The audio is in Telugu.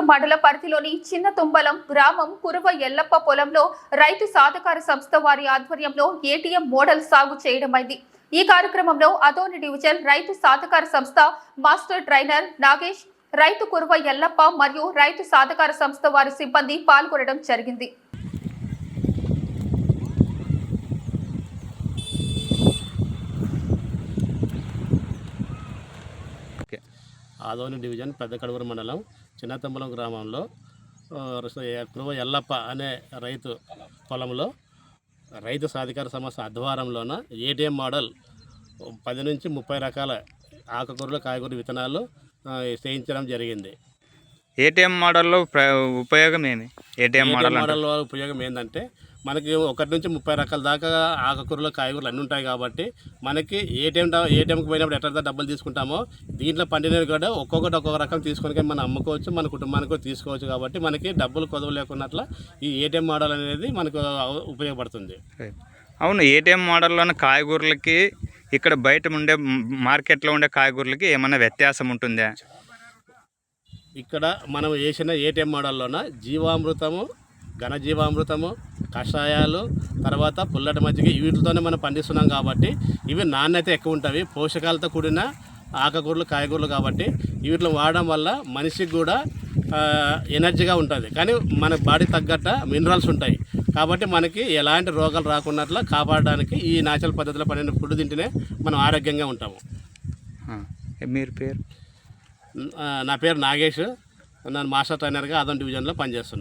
మండల పరిధిలోని చిన్న తుంబలం గ్రామం కురువ ఎల్లప్ప పొలంలో రైతు సాధకార సంస్థ వారి ఆధ్వర్యంలో ఏటీఎం మోడల్ సాగు చేయడమైంది. ఈ కార్యక్రమంలో అదోని డివిజన్ రైతు సాధకార సంస్థ మాస్టర్ ట్రైనర్ నాగేష్, రైతు కురువ ఎల్లప్ప మరియు రైతు సాధకార సంస్థ వారి సిబ్బంది పాల్గొనడం జరిగింది. ఆదోని డివిజన్ పెద్ద కడుగురు మండలం చిన్నతంబలం గ్రామంలో కురువ ఎల్లప్ప అనే రైతు పొలంలో రైతు సాధికార సంస్థ ఆధ్వర్యంలోన ఏటీఎం మోడల్ 10 నుంచి 30 రకాల ఆకుకూరలు కాయగూరల విత్తనాలు చేయించడం జరిగింది. ఏటీఎం మోడల్లో ఉపయోగం ఏమి? ఏటీఎం మోడల్లో ఉపయోగం ఏంటంటే మనకి 1 నుంచి 30 రకాల దాకా ఆకుకూరలు కాయగూరలు అన్నీ ఉంటాయి కాబట్టి మనకి ఏటీఎంకి పోయినప్పుడు ఎట్లా డబ్బులు తీసుకుంటామో దీంట్లో పండినవి కూడా ఒక్కొక్క రకం తీసుకొని మనం అమ్ముకోవచ్చు, మన కుటుంబానికి కూడా తీసుకోవచ్చు. కాబట్టి మనకి డబ్బులు కొదవ లేకున్నట్ల ఈ ఏటీఎం మోడల్ అనేది మనకు ఉపయోగపడుతుంది. అవును, ఏటీఎం మోడల్లోని కాయగూరలకి ఇక్కడ బయట ఉండే మార్కెట్లో ఉండే కాయగూరలకి ఏమైనా వ్యత్యాసం ఉంటుందా? ఇక్కడ మనం వేసిన ఏటీఎం మోడల్లోన జీవామృతము, ఘనజీవామృతము, కషాయాలు, తర్వాత పుల్లటి మజ్జిగ వీటితోనే మనం పండిస్తున్నాం కాబట్టి ఇవి నాణ్యత ఎక్కువ ఉంటుంది. పోషకాలతో కూడిన ఆకుకూరలు కాయగూరలు కాబట్టి వీటిని వాడడం వల్ల మనిషికి కూడా ఎనర్జీగా ఉంటుంది. కానీ మన బాడీ తగ్గట్ట మినరల్స్ ఉంటాయి కాబట్టి మనకి ఎలాంటి రోగాలు రాకున్నట్లు కాపాడడానికి ఈ న్యాచురల్ పద్ధతిలో పండిన ఫుడ్ తింటేనే మనం ఆరోగ్యంగా ఉంటాము. మీరు పేరు? నా పేరు నాగేష్. నేను మాస్టర్ ట్రైనర్గా అదోని డివిజన్లో పనిచేస్తున్నాను.